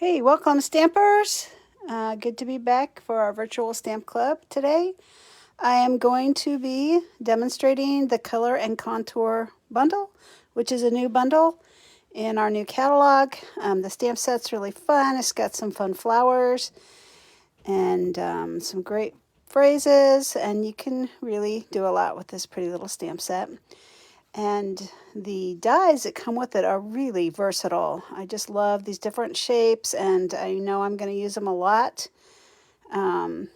Hey, welcome Stampers. Good to be back for our virtual stamp club today. I am going to be demonstrating the Color and Contour bundle, which is a new bundle in our new catalog. The stamp set's really fun. It's got some fun flowers and some great phrases, and you can really do a lot with this pretty little stamp set. And the dies that come with it are really versatile. I just love these different shapes, and I know I'm going to use them a lot in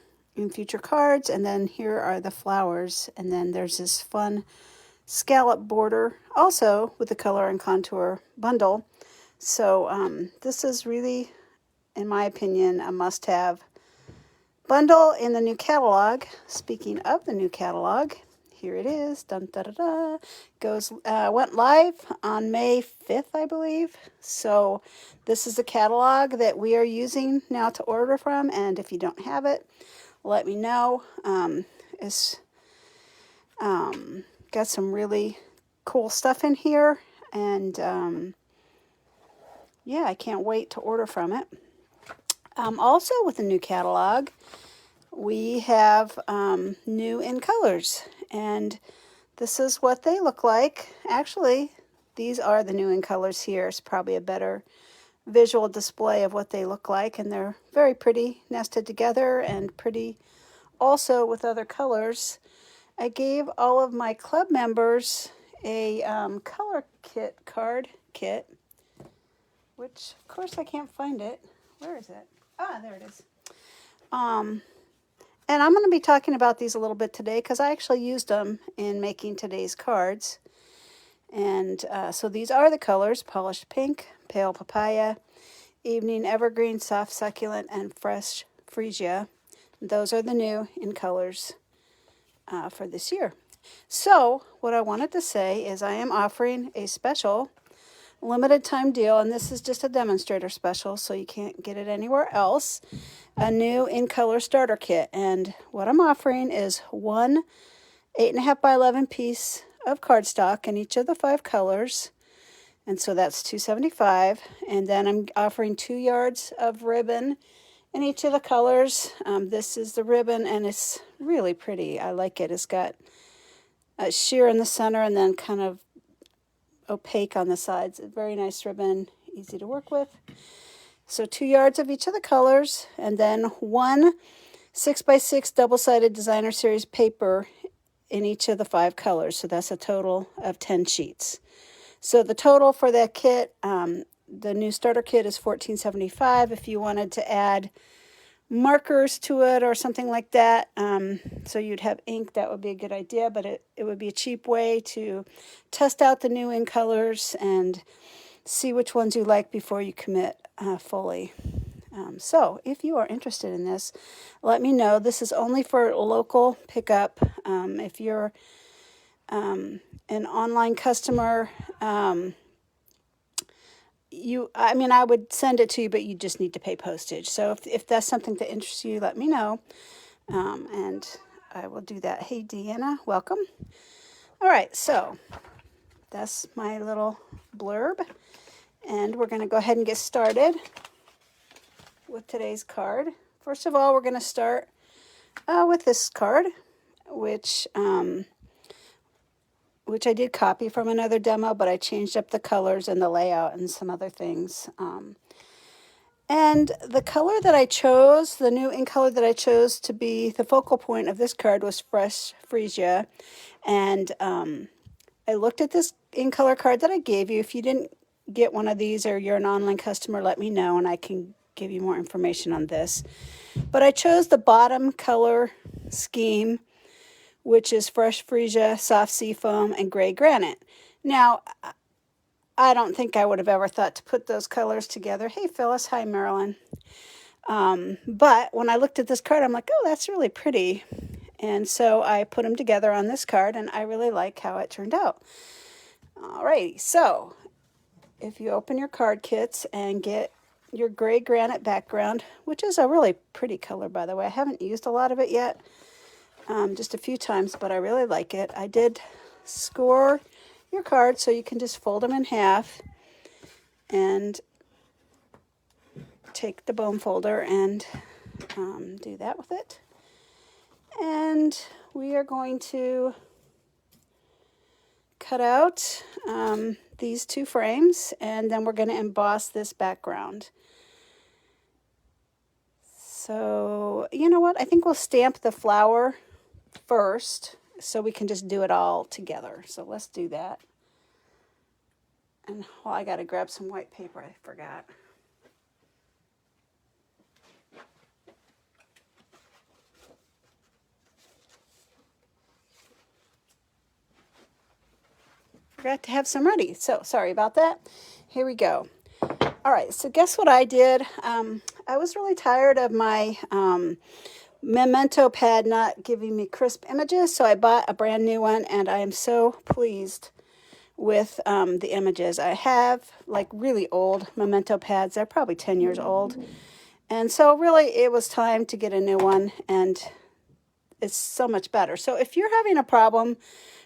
future cards. And then here are the flowers, and then there's this fun scallop border also with the Color and Contour bundle. So this is really, in my opinion, a must-have bundle in the new catalog. Speaking of the new catalog, here it is. Dun, da, da, da. Went live on May 5th, I believe. So this is the catalog that we are using now to order from. And if you don't have it, let me know. It's got some really cool stuff in here. And yeah, I can't wait to order from it. Also with the new catalog, we have new in colors, and this is what they look like. Actually, these are the new in colors here. It's probably a better visual display of what they look like, and they're very pretty nested together and pretty also with other colors. I gave all of my club members a color kit card kit, which of course I can't find it. Where is it? Ah, there it is. And I'm going to be talking about these a little bit today because I actually used them in making today's cards. And so these are the colors: Polished Pink, Pale Papaya, Evening Evergreen, Soft Succulent, and Fresh Freesia. Those are the new in colors for this year. So what I wanted to say is I am offering a special limited time deal, and this is just a demonstrator special, so you can't get it anywhere else. A new in color starter kit, and what I'm offering is one 8.5 by 11 piece of cardstock in each of the 5 colors, and so that's $275. And then I'm offering 2 yards of ribbon in each of the colors. This is the ribbon, and it's really pretty. I like it. It's got a sheer in the center and then kind of opaque on the sides. A very nice ribbon, easy to work with. So 2 yards of each of the colors, and then one 6x6 double-sided designer series paper in each of the 5 colors. So that's a total of 10 sheets. So the total for that kit, the new starter kit, is $14.75. If you wanted to add markers to it or something like that, so you'd have ink, that would be a good idea, but it would be a cheap way to test out the new in colors and see which ones you like before you commit fully. So if you are interested in this, let me know. This is only for local pickup. If you're an online customer, I would send it to you, but you just need to pay postage. So if that's something that interests you, let me know, and I will do that. Hey, Deanna, welcome. All right, so that's my little blurb, and we're going to go ahead and get started with today's card. First of all, we're going to start with this card, which I did copy from another demo, but I changed up the colors and the layout and some other things. And the color that I chose, the new ink color that I chose to be the focal point of this card, was Fresh Freesia. And I looked at this ink color card that I gave you. If you didn't get one of these or you're an online customer, let me know and I can give you more information on this. But I chose the bottom color scheme, which is Fresh Freesia, Soft Seafoam, and Gray Granite. Now, I don't think I would have ever thought to put those colors together. Hey, Phyllis. Hi, Marilyn. But when I looked at this card, I'm like, oh, that's really pretty. And so I put them together on this card, and I really like how it turned out. Alrighty, so if you open your card kits and get your Gray Granite background, which is a really pretty color, by the way. I haven't used a lot of it yet, just a few times, but I really like it. I did score your cards, so you can just fold them in half and take the bone folder and do that with it. And we are going to cut out these two frames, and then we're going to emboss this background. So, you know what? I think we'll stamp the flower first so we can just do it all together. So let's do that. And I got to grab some white paper. I forgot. Forgot to have some ready. So sorry about that. Here we go. All right, so guess what I did? I was really tired of my memento pad not giving me crisp images, so I bought a brand new one, and I am so pleased with the images. I have like really old memento pads. They're probably 10 years old. And so really it was time to get a new one, and it's so much better. So if you're having a problem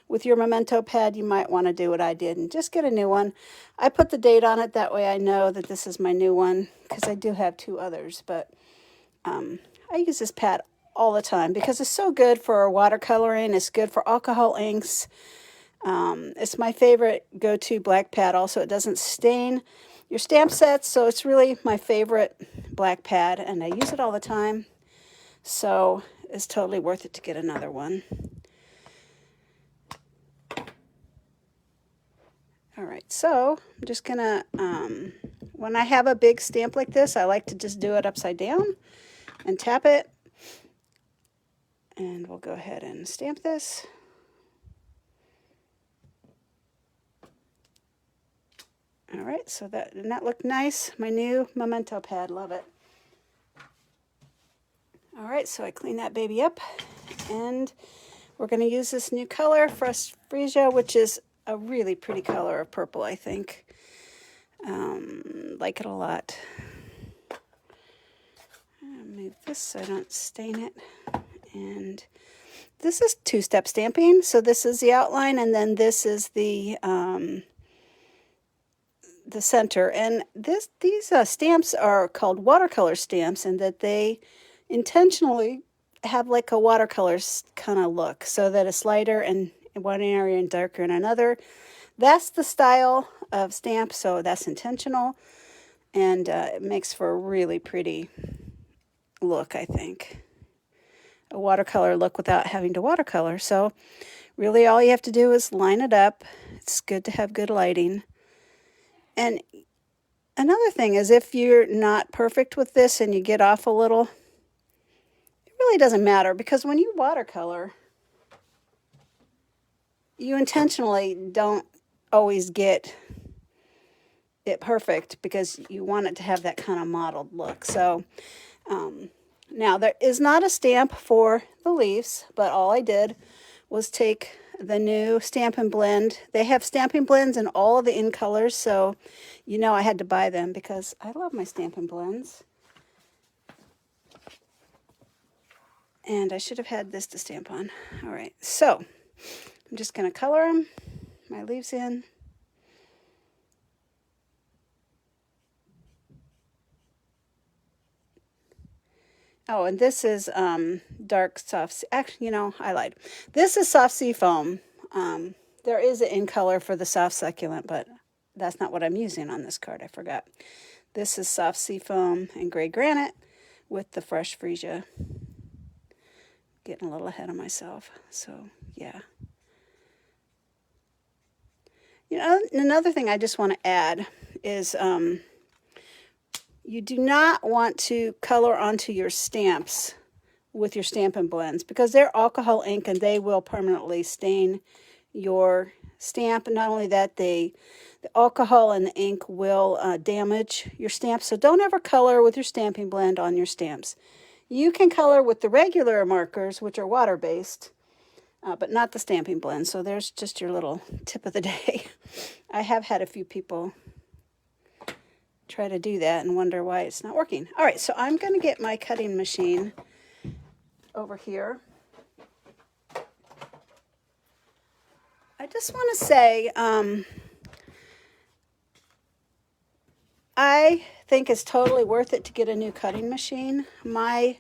with your memento pad, you might want to do what I did and just get a new one. I put the date on it, that way I know that this is my new one, because I do have two others, but I use this pad all the time because it's so good for watercoloring. It's good for alcohol inks. It's my favorite go-to black pad. Also, it doesn't stain your stamp sets, so it's really my favorite black pad, and I use it all the time, so it's totally worth it to get another one. All right, so I'm just gonna, when I have a big stamp like this, I like to just do it upside down and tap it. And we'll go ahead and stamp this. All right, so doesn't that look nice? My new memento pad, love it. All right, so I clean that baby up, and we're gonna use this new color, Fresh Freesia, which is a really pretty color of purple, I think. Like it a lot. I'll move this so I don't stain it. And this is two-step stamping. So this is the outline, and then this is the center. And these stamps are called watercolor stamps, and that they intentionally have like a watercolor kind of look, so that it's lighter in one area and darker in another. That's the style of stamp, so that's intentional, and it makes for a really pretty look, I think. A watercolor look without having to watercolor. So really all you have to do is line it up. It's good to have good lighting. And another thing is, if you're not perfect with this and you get off a little, it really doesn't matter, because when you watercolor, you intentionally don't always get it perfect because you want it to have that kind of mottled look. So now there is not a stamp for the leaves, but all I did was take the new Stampin' Blend. They have Stampin' Blends in all of the in colors, so you know I had to buy them because I love my Stampin' Blends. And I should have had this to stamp on. All right, so I'm just going to color them, my leaves in. Oh, and this is dark soft, actually, you know, I lied. This is soft sea foam. There is an in color for the soft succulent, but that's not what I'm using on this card. I forgot. This is soft sea foam and gray granite with the Fresh Freesia. Getting a little ahead of myself, so yeah. You know, another thing I just want to add is you do not want to color onto your stamps with your Stampin' Blends, because they're alcohol ink and they will permanently stain your stamp. And not only that, the alcohol and the ink will damage your stamp. So don't ever color with your Stampin' Blend on your stamps. You can color with the regular markers, which are water-based, but not the Stampin' Blend. So there's just your little tip of the day. I have had a few people try to do that and wonder why it's not working. All right, so I'm going to get my cutting machine over here. I just want to say, I think it's totally worth it to get a new cutting machine. I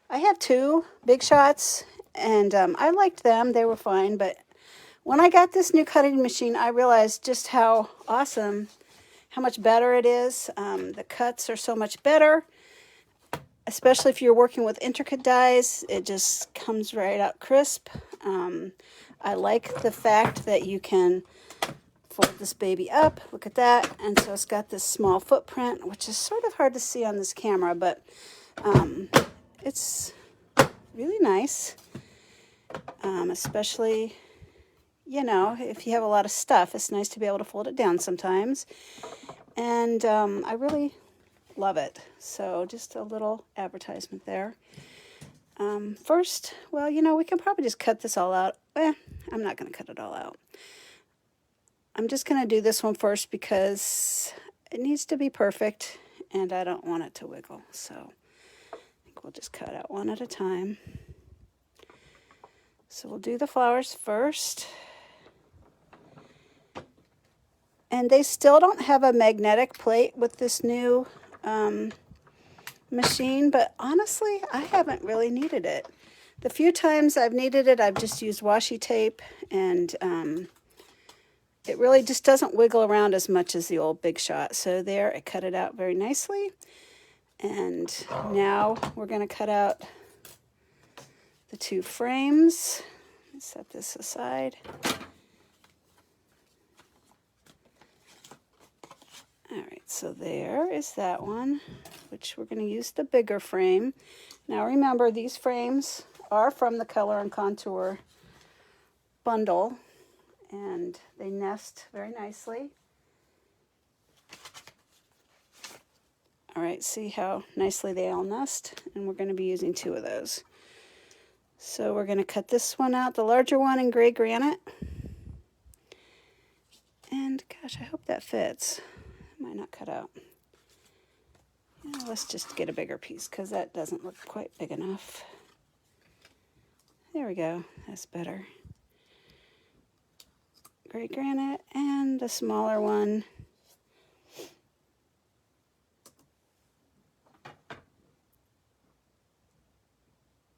have two Big Shots, and I liked them. They were fine, but when I got this new cutting machine, I realized just how awesome, how much better it is. The cuts are so much better, especially if you're working with intricate dies. It just comes right out crisp. I like the fact that you can fold this baby up. Look at that. And so it's got this small footprint, which is sort of hard to see on this camera, but it's really nice, especially, you know, if you have a lot of stuff. It's nice to be able to fold it down sometimes. And I really love it. So just a little advertisement there. First, well, you know, we can probably just cut this all out. I'm not going to cut it all out. I'm just going to do this one first because it needs to be perfect and I don't want it to wiggle. So I think we'll just cut out one at a time. So we'll do the flowers first. And they still don't have a magnetic plate with this new machine, but honestly, I haven't really needed it. The few times I've needed it, I've just used washi tape, and it really just doesn't wiggle around as much as the old Big Shot. So there, I cut it out very nicely. And now we're going to cut out the two frames. Let's set this aside. All right, so there is that one, which we're going to use the bigger frame. Now remember, these frames are from the Color and Contour bundle, and they nest very nicely. All right, see how nicely they all nest? And we're going to be using two of those. So we're going to cut this one out, the larger one in gray granite. And gosh, I hope that fits. Might not cut out. Yeah, let's just get a bigger piece because that doesn't look quite big enough. There we go. That's better. Gray granite and the smaller one.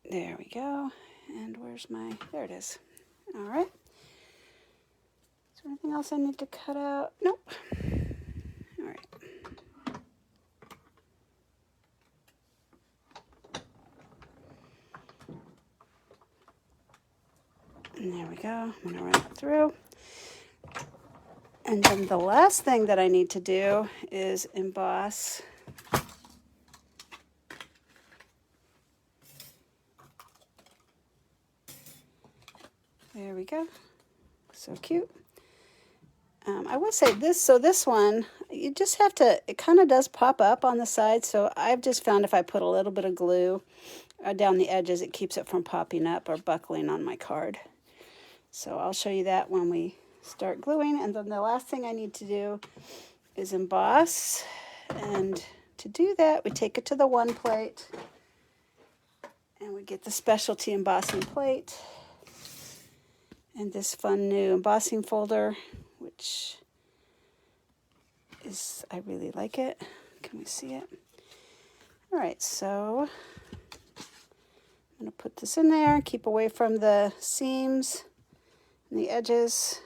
There we go. And where's my, there it is. All right. Is there anything else I need to cut out? Nope. All right. And there we go. I'm going to run it through. And then the last thing that I need to do is emboss. There we go. So cute. I will say this, so this one, you just have to, it kind of does pop up on the side, so I've just found if I put a little bit of glue down the edges, it keeps it from popping up or buckling on my card. So I'll show you that when we start gluing. And then the last thing I need to do is emboss. And to do that, we take it to the one plate, and we get the specialty embossing plate and this fun new embossing folder, which is, I really like it. Can we see it? All right, so I'm going to put this in there, keep away from the seams and the edges.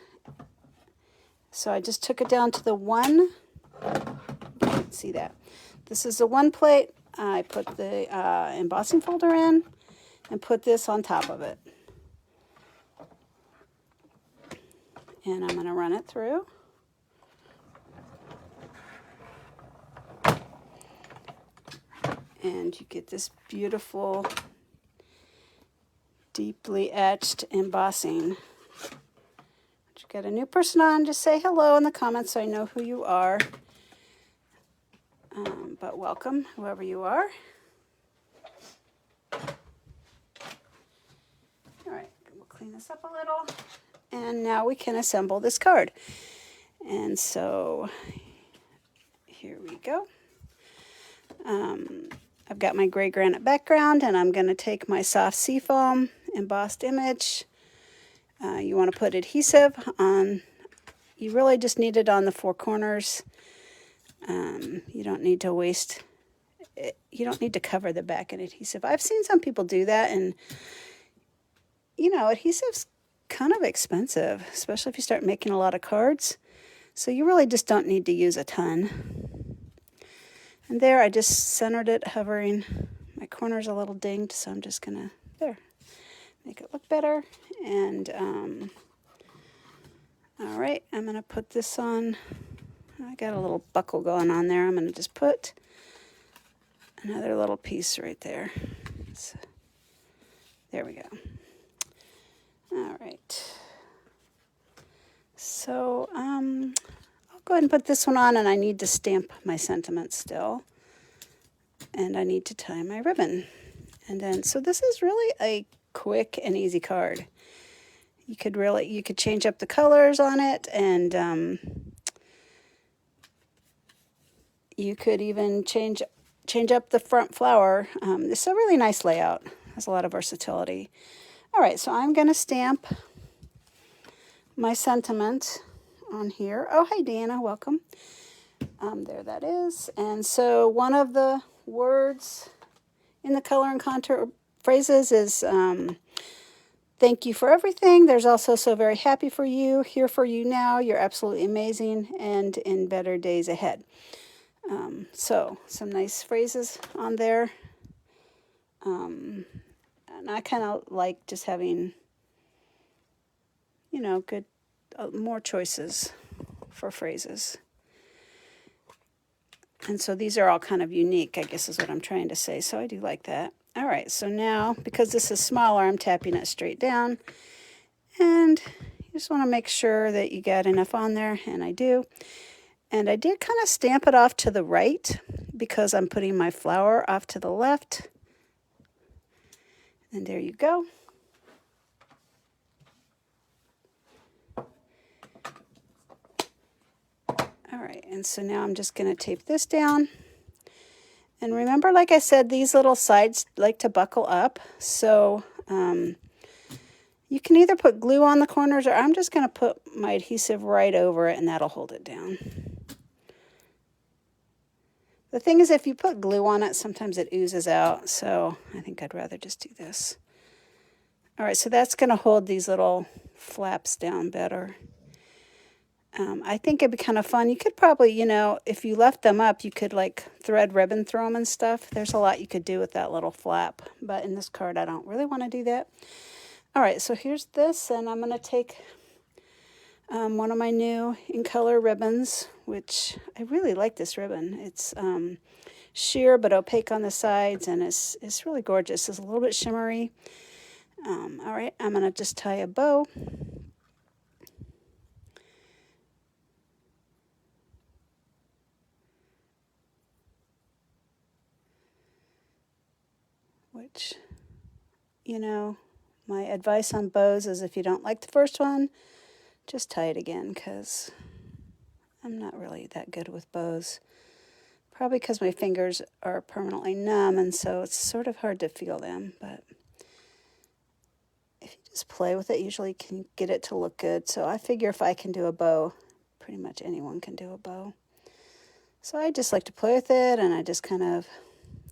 So I just took it down to the one. You can't see that. This is the one plate. I put the embossing folder in and put this on top of it. And I'm going to run it through. And you get this beautiful, deeply etched embossing. If you get a new person on, just say hello in the comments so I know who you are. But welcome, whoever you are. All right, we'll clean this up a little. And now we can assemble this card. And so here we go. I've got my gray granite background, and I'm going to take my soft seafoam embossed image. You want to put adhesive on, you really just need it on the four corners. You don't need to waste it, you don't need to cover the back in adhesive. I've seen some people do that, and you know, adhesive's kind of expensive, especially if you start making a lot of cards. So you really just don't need to use a ton. And there, I just centered it, hovering. My corner's a little dinged, so I'm just gonna, there, make it look better. And, all right, I'm gonna put this on. I got a little buckle going on there. I'm gonna just put another little piece right there. So, there we go. All right. So, I'll go ahead and put this one on, and I need to stamp my sentiments still. And I need to tie my ribbon. And then, so this is really a quick and easy card. You could change up the colors on it, and you could even change up the front flower. It's a really nice layout. Has a lot of versatility. All right, so I'm going to stamp my sentiment on here. Oh, hi, Deanna. Welcome. There that is. And so one of the words in the color and contour phrases is thank you for everything. There's also so very happy for you, here for you now. You're absolutely amazing, and in better days ahead. So some nice phrases on there. And I kind of like just having, you know, good, more choices for phrases. And so these are all kind of unique, I guess is what I'm trying to say. So I do like that. All right, so now, because this is smaller, I'm tapping it straight down. And you just want to make sure that you got enough on there, and I do. And I did kind of stamp it off to the right because I'm putting my flower off to the left. And there you go. All right, and so now I'm just going to tape this down. And remember, like I said, these little sides like to buckle up. So you can either put glue on the corners, or I'm just going to put my adhesive right over it, and that'll hold it down. The thing is, if you put glue on it, sometimes it oozes out. So I think I'd rather just do this. All right, so that's going to hold these little flaps down better. I think it'd be kind of fun. You could probably, you know, if you left them up, you could like thread ribbon through them and stuff. There's a lot you could do with that little flap. But in this card, I don't really want to do that. All right, so here's this, and I'm going to take one of my new in color ribbons, which I really like this ribbon. It's sheer but opaque on the sides, and it's really gorgeous. It's a little bit shimmery. All right, I'm going to just tie a bow. Which, you know, my advice on bows is if you don't like the first one, just tie it again, because I'm not really that good with bows. Probably because my fingers are permanently numb, and so it's sort of hard to feel them. But if you just play with it, usually you can get it to look good. So I figure if I can do a bow, pretty much anyone can do a bow. So I just like to play with it, and I just kind of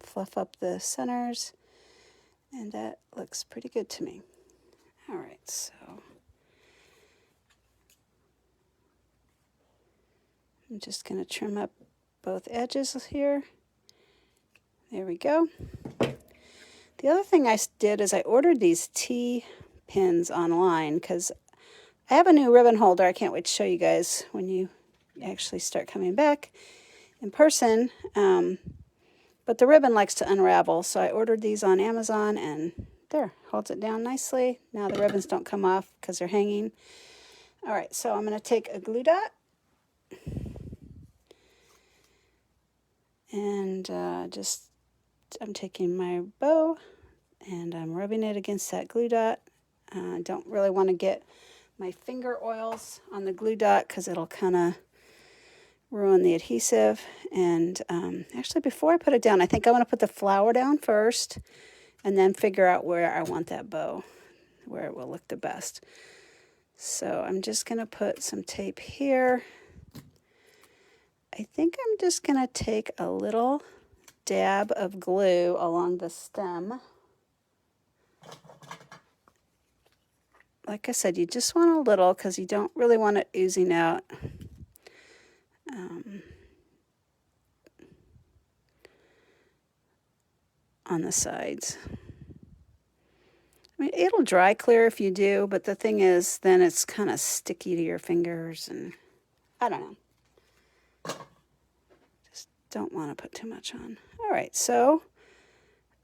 fluff up the centers. And that looks pretty good to me. All right, so I'm just going to trim up both edges here. There we go. The other thing I did is I ordered these T pins online because I have a new ribbon holder. I can't wait to show you guys when you actually start coming back in person. But the ribbon likes to unravel, so I ordered these on Amazon, and there, holds it down nicely. Now the ribbons don't come off because they're hanging. All right, so I'm going to take a glue dot, and I'm taking my bow, and I'm rubbing it against that glue dot. I don't really want to get my finger oils on the glue dot because it'll kind of ruin the adhesive. And actually, before I put it down, I think I want to put the flower down first and then figure out where I want that bow, where it will look the best. So I'm just going to put some tape here. I think I'm just going to take a little dab of glue along the stem. Like I said, you just want a little because you don't really want it oozing out. On the sides. I mean, it'll dry clear if you do, but the thing is, then it's kind of sticky to your fingers, and I don't know. Just don't want to put too much on. All right, so,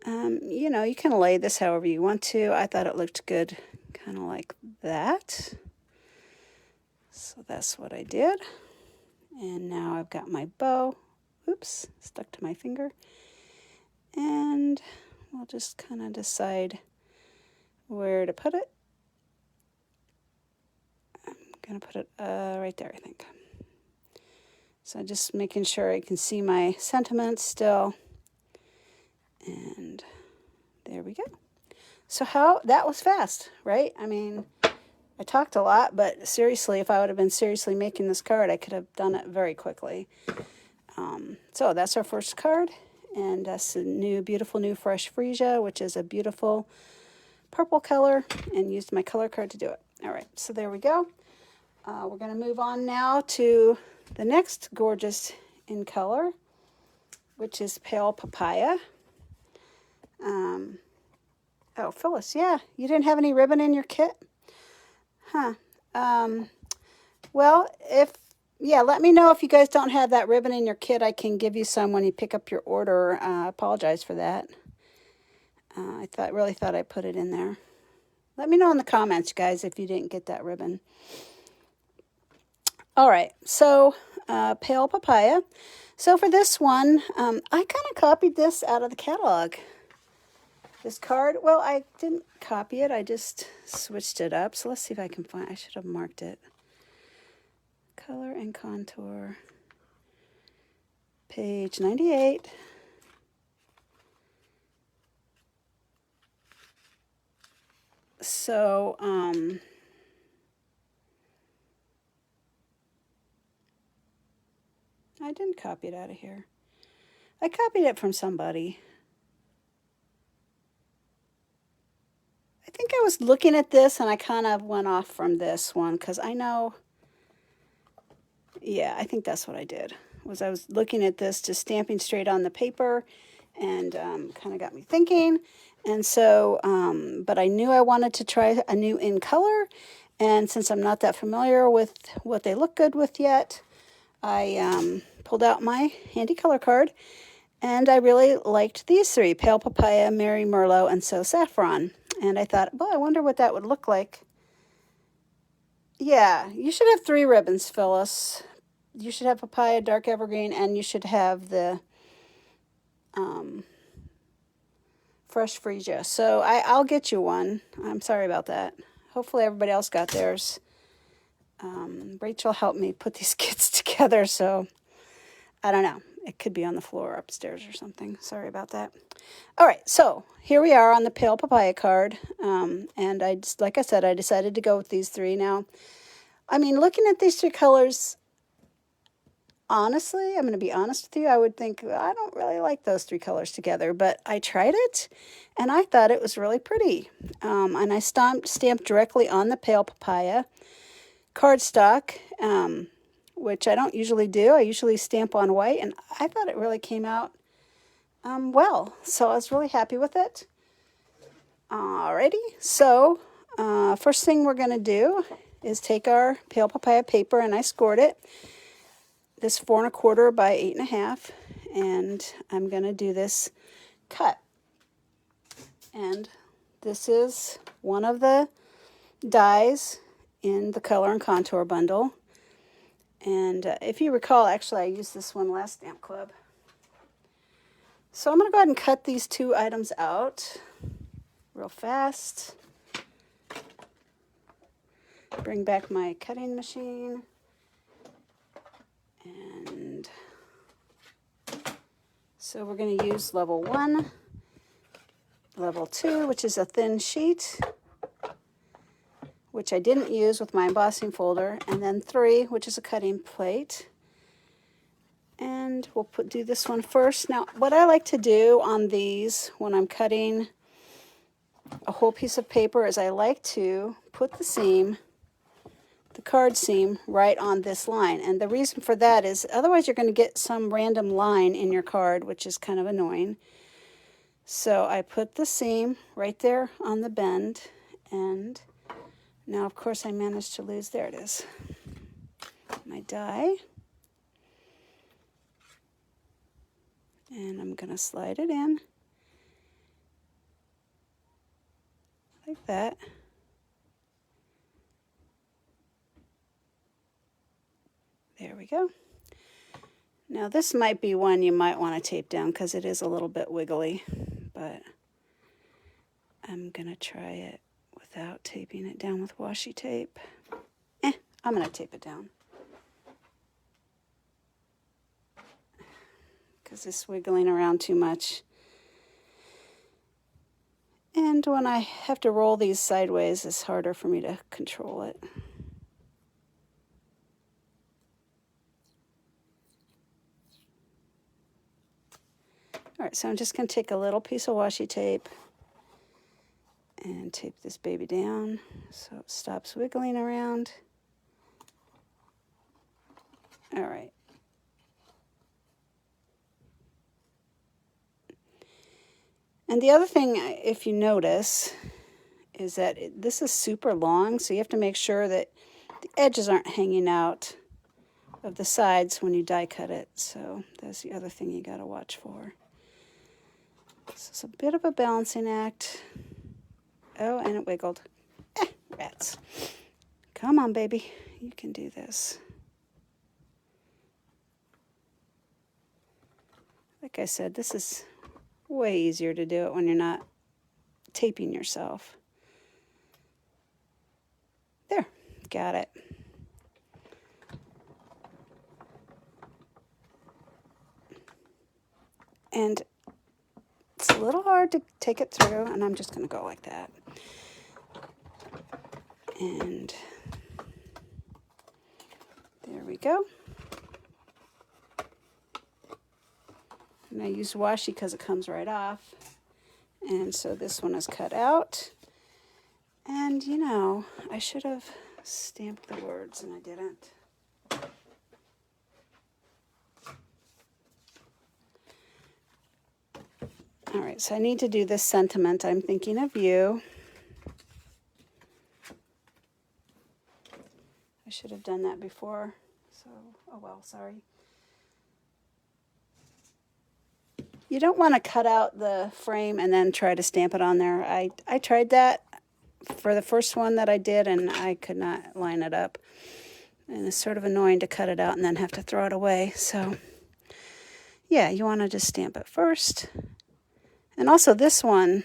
you know, you can lay this however you want to. I thought it looked good, kind of like that. So that's what I did. And now I've got my bow. Oops, stuck to my finger. And we'll just kind of decide where to put it. I'm going to put it right there, I think. So just making sure I can see my sentiments still. And there we go. So that was fast, right? I mean, I talked a lot, but seriously, if I would have been seriously making this card, I could have done it very quickly. So that's our first card. And that's a beautiful new fresh freesia, which is a beautiful purple color, and used my color card to do it. All right, so there we go. We're going to move on now to the next gorgeous in color, which is Pale Papaya. Oh, Phyllis, yeah, you didn't have any ribbon in your kit? Huh. Well, let me know if you guys don't have that ribbon in your kit. I can give you some when you pick up your order. I apologize for that. I really thought I put it in there. Let me know in the comments, guys, if you didn't get that ribbon. All right, so Pale Papaya. So for this one, I kind of copied this out of the catalog. This card, well, I didn't copy it. I just switched it up. So let's see if I can find, I should have marked it. Color and contour, page 98. So, I didn't copy it out of here. I copied it from somebody. I think I was looking at this and I kind of went off from this one because I know. Yeah, I think that's what I did. I was looking at this, just stamping straight on the paper, and kind of got me thinking. And so, but I knew I wanted to try a new in color, and since I'm not that familiar with what they look good with yet, I pulled out my handy color card, and I really liked these three: Pale Papaya, Mary Merlot, and So Saffron. And I thought, well, I wonder what that would look like. Yeah, you should have 3 ribbons, Phyllis. You should have Papaya, Dark Evergreen, and you should have the fresh freesia. So I'll get you one. I'm sorry about that. Hopefully everybody else got theirs. Rachel helped me put these kits together, so I don't know. It could be on the floor upstairs or something. Sorry about that. All right, so here we are on the Pale Papaya card. And like I said, I decided to go with these 3. Now, I mean, looking at these 3 colors, honestly, I'm going to be honest with you, I would think, I don't really like those 3 colors together, but I tried it, and I thought it was really pretty. And I stamped directly on the Pale Papaya cardstock, which I don't usually do. I usually stamp on white, and I thought it really came out well, so I was really happy with it. Alrighty, so first thing we're going to do is take our Pale Papaya paper, and I scored it. This 4 1/4 by 8 1/2, and I'm going to do this cut. And this is one of the dies in the color and contour bundle. And if you recall, actually I used this one last stamp club. So I'm going to go ahead and cut these 2 items out real fast. Bring back my cutting machine. And so we're going to use level 1, level 2, which is a thin sheet, which I didn't use with my embossing folder, and then 3, which is a cutting plate. And we'll do this one first. Now, what I like to do on these when I'm cutting a whole piece of paper is I like to put the seam, the card seam, right on this line. And the reason for that is otherwise you're going to get some random line in your card, which is kind of annoying. So I put the seam right there on the bend, and now of course I managed to lose, there it is, my die. And I'm going to slide it in like that. There we go. Now this might be one you might want to tape down because it is a little bit wiggly, but I'm going to try it without taping it down with washi tape. I'm going to tape it down, because it's wiggling around too much. And when I have to roll these sideways, it's harder for me to control it. All right, so I'm just going to take a little piece of washi tape and tape this baby down so it stops wiggling around. All right. And the other thing, if you notice, is that this is super long, so you have to make sure that the edges aren't hanging out of the sides when you die cut it. So that's the other thing you got to watch for. This is a bit of a balancing act. Oh, and it wiggled. Rats. Come on, baby. You can do this. Like I said, this is way easier to do it when you're not taping yourself. There, got it. And it's a little hard to take it through, and I'm just going to go like that. And there we go. And I use washi because it comes right off. And so this one is cut out. And you know, I should have stamped the words and I didn't. All right, so I need to do this sentiment. I'm thinking of you. I should have done that before. So, oh well, sorry. You don't want to cut out the frame and then try to stamp it on there. I tried that for the first one that I did, and I could not line it up. And it's sort of annoying to cut it out and then have to throw it away. So, yeah, you want to just stamp it first. And also this one,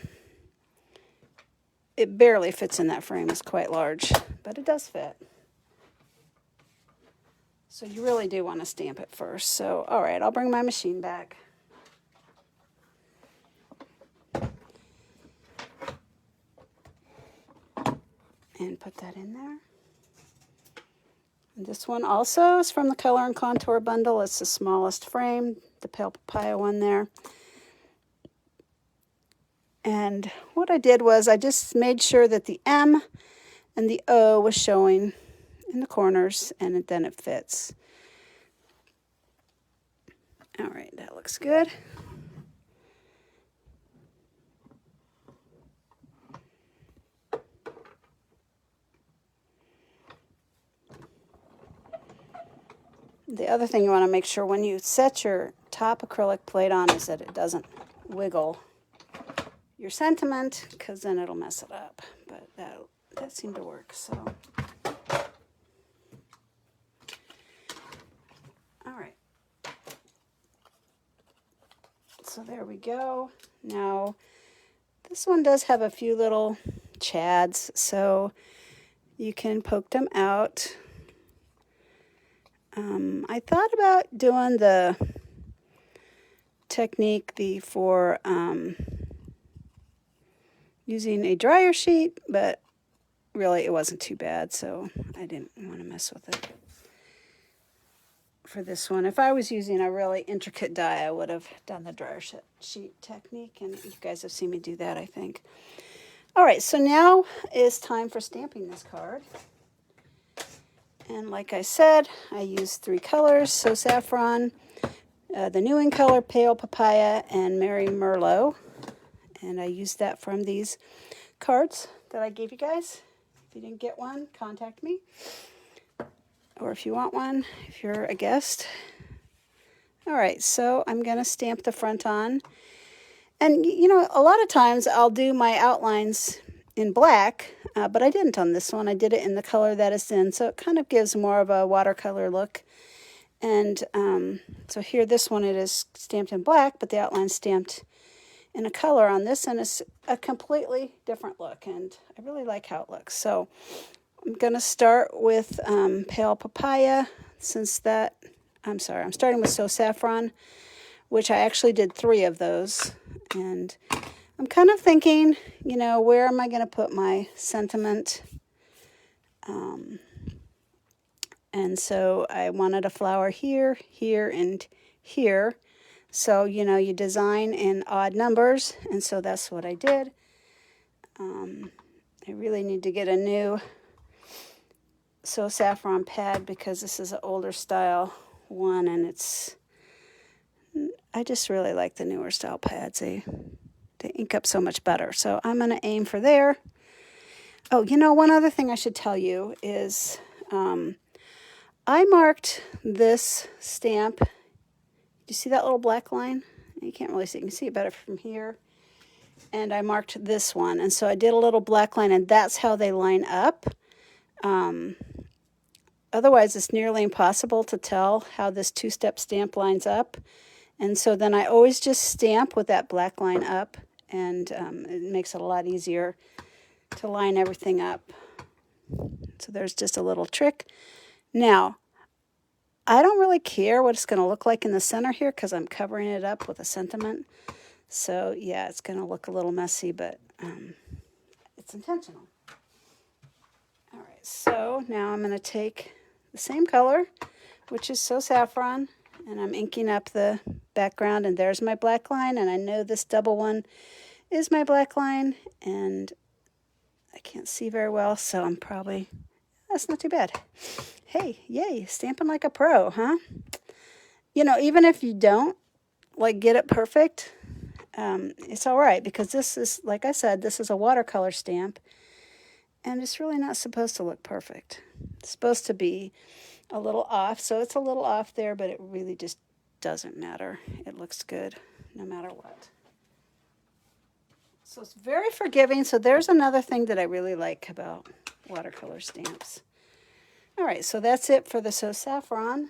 it barely fits in that frame. It's quite large, but it does fit. So you really do want to stamp it first. So, all right, I'll bring my machine back. And put that in there. And this one also is from the Color and Contour bundle. It's the smallest frame, the Pale Papaya one there. And what I did was I just made sure that the M and the O was showing in the corners, and then it fits. All right, that looks good. The other thing you want to make sure when you set your top acrylic plate on is that it doesn't wiggle your sentiment, because then it'll mess it up. But that seemed to work. So, all right. So there we go. Now, this one does have a few little chads, so you can poke them out. I thought about doing the technique for using a dryer sheet, but really it wasn't too bad, so I didn't want to mess with it. for this one. If I was using a really intricate die, I would have done the dryer sheet technique, and you guys have seen me do that, I think. All right, so now is time for stamping this card. And like I said, I used 3 colors, So Saffron, the new in color, Pale Papaya, and Merry Merlot. And I used that from these cards that I gave you guys. If you didn't get one, contact me. Or if you want one, if you're a guest. All right, so I'm going to stamp the front on. And, you know, a lot of times I'll do my outlines in black, but I didn't on this one. I did it in the color that it's in, so it kind of gives more of a watercolor look. And so here, this one, it is stamped in black, but the outline's stamped in a color on this, and it's a completely different look, and I really like how it looks. So I'm going to start with Pale Papaya, since that, I'm starting with So Saffron, which I actually did 3 of those. And I'm kind of thinking, you know, where am I going to put my sentiment? And so I wanted a flower here, here, and here. So, you know, you design in odd numbers, and so that's what I did. I really need to get a new So Saffron pad because this is an older style one, and I just really like the newer style pads. They ink up so much better. So I'm going to aim for there. Oh, you know, one other thing I should tell you is I marked this stamp. Do you see that little black line? You can't really see. You can see it better from here. And I marked this one. And so I did a little black line, and that's how they line up. Otherwise, it's nearly impossible to tell how this 2-step stamp lines up. And so then I always just stamp with that black line up, and it makes it a lot easier to line everything up. So there's just a little trick. Now, I don't really care what it's going to look like in the center here because I'm covering it up with a sentiment. So yeah, it's going to look a little messy, but it's intentional. All right, so now I'm going to take the same color, which is So Saffron, and I'm inking up the background, and there's my black line, and I know this double one is my black line, and I can't see very well, so I'm probably, that's not too bad. Hey, yay, stamping like a pro, huh? You know, even if you don't, like, get it perfect, it's all right, because this is, like I said, this is a watercolor stamp, and it's really not supposed to look perfect. It's supposed to be a little off, so it's a little off there, but it really just doesn't matter. It looks good no matter what. So it's very forgiving. So there's another thing that I really like about watercolor stamps. All right, so that's it for the So Saffron.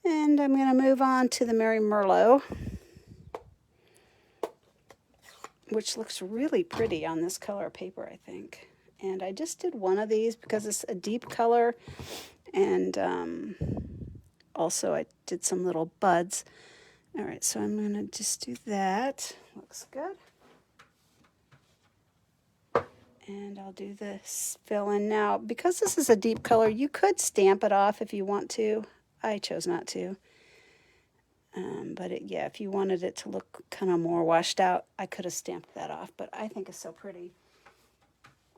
And I'm going to move on to the Merry Merlot, which looks really pretty on this color of paper, I think. And I just did one of these because it's a deep color, and also I did some little buds. All right, so I'm going to just do that. Looks good. And I'll do this fill in now. Because this is a deep color, you could stamp it off if you want to. I chose not to. But yeah, if you wanted it to look kind of more washed out, I could have stamped that off. But I think it's so pretty.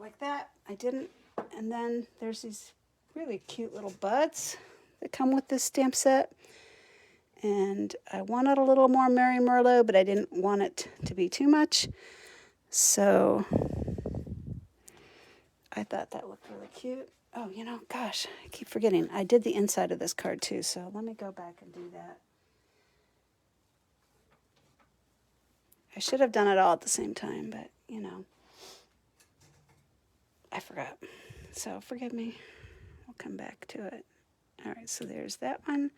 Like that, I didn't. And then there's these really cute little buds that come with this stamp set. And I wanted a little more Merry Merlot, but I didn't want it to be too much. So I thought that looked really cute. Oh, you know, gosh, I keep forgetting. I did the inside of this card too, so let me go back and do that. I should have done it all at the same time, but, you know, I forgot. So forgive me. We'll come back to it. All right, so there's that one.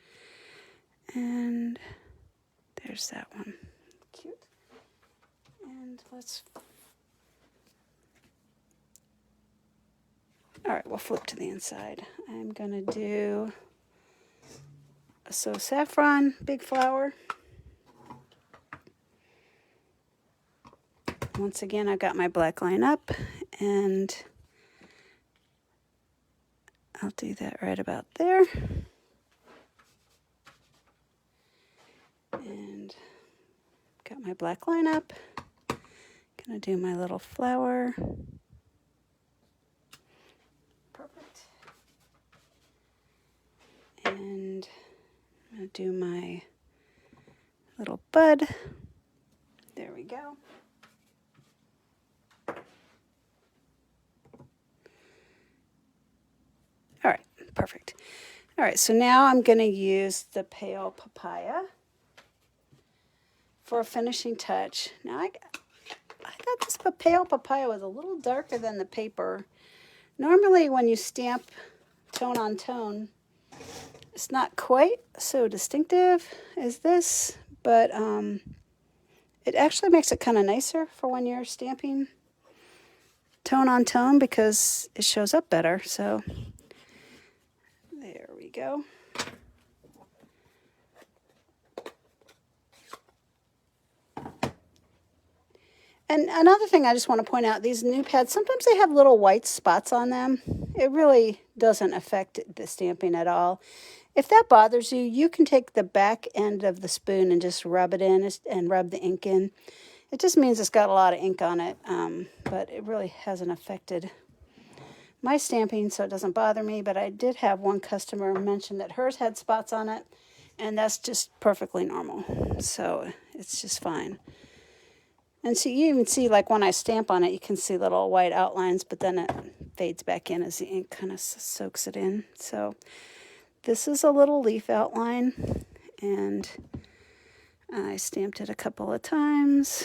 And there's that one. Cute. And let's... All right, we'll flip to the inside. I'm going to do a So Saffron big flower. Once again, I've got my black line up, and I'll do that right about there. And got my black line up. Gonna do my little flower. Perfect. And I'm gonna do my little bud. There we go. All right, perfect. All right, so now I'm going to use the pale papaya for a finishing touch. Now I thought this pale papaya was a little darker than the paper. Normally when you stamp tone on tone, it's not quite so distinctive as this, but it actually makes it kind of nicer for when you're stamping tone on tone because it shows up better. So there we go. And another thing I just want to point out, these new pads, sometimes they have little white spots on them. It really doesn't affect the stamping at all. If that bothers you, you can take the back end of the spoon and just rub it in and rub the ink in. It just means it's got a lot of ink on it, but it really hasn't affected my stamping, so it doesn't bother me. But I did have one customer mention that hers had spots on it, and that's just perfectly normal. So it's just fine. And so you even see, like when I stamp on it, you can see little white outlines, but then it fades back in as the ink kind of soaks it in. So this is a little leaf outline, and I stamped it a couple of times.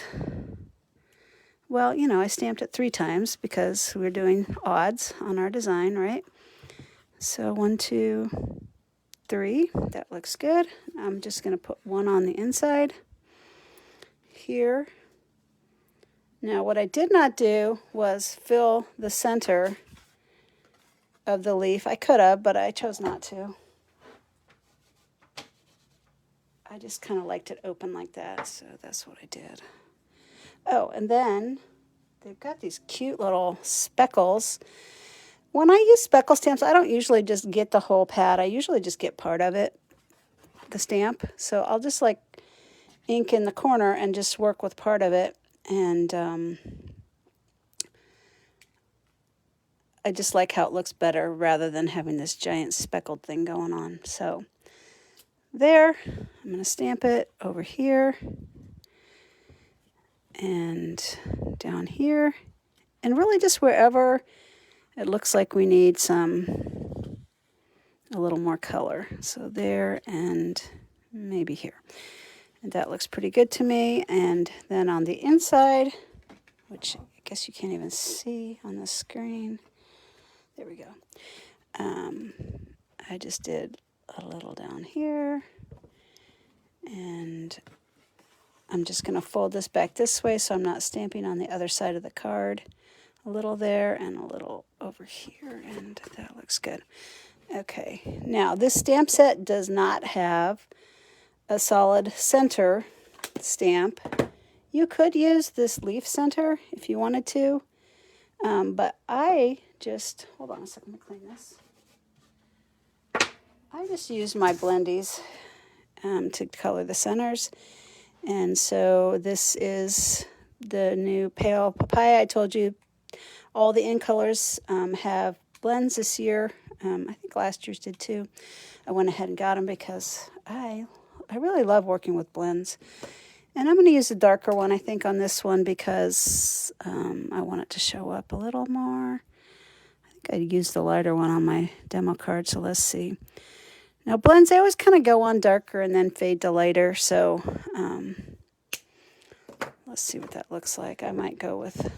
Well, you know, I stamped it 3 times because we're doing odds on our design, right? So 1, 2, 3. That looks good. I'm just going to put 1 on the inside here. Now, what I did not do was fill the center of the leaf. I could have, but I chose not to. I just kind of liked it open like that, so that's what I did. Oh, and then they've got these cute little speckles. When I use speckle stamps, I don't usually just get the whole pad. I usually just get part of it, the stamp. So I'll just like ink in the corner and just work with part of it. And I just like how it looks better rather than having this giant speckled thing going on. So there, I'm going to stamp it over here and down here, and really just wherever it looks like we need a little more color. So there and maybe here. And that looks pretty good to me. And then on the inside, which I guess you can't even see on the screen. There we go. I just did a little down here. And I'm just going to fold this back this way so I'm not stamping on the other side of the card. A little there and a little over here. And that looks good. Okay. Now, this stamp set does not have a solid center stamp. You could use this leaf center if you wanted to, but I just, hold on a second, let me clean this. I just used my blendies to color the centers, and so this is the new pale papaya. I told you all the in colors have blends this year. I think last year's did too. I went ahead and got them because I really love working with blends. And I'm going to use a darker one, I think, on this one because I want it to show up a little more. I think I used the lighter one on my demo card, so let's see. Now, blends, they always kind of go on darker and then fade to lighter, so let's see what that looks like. I might go with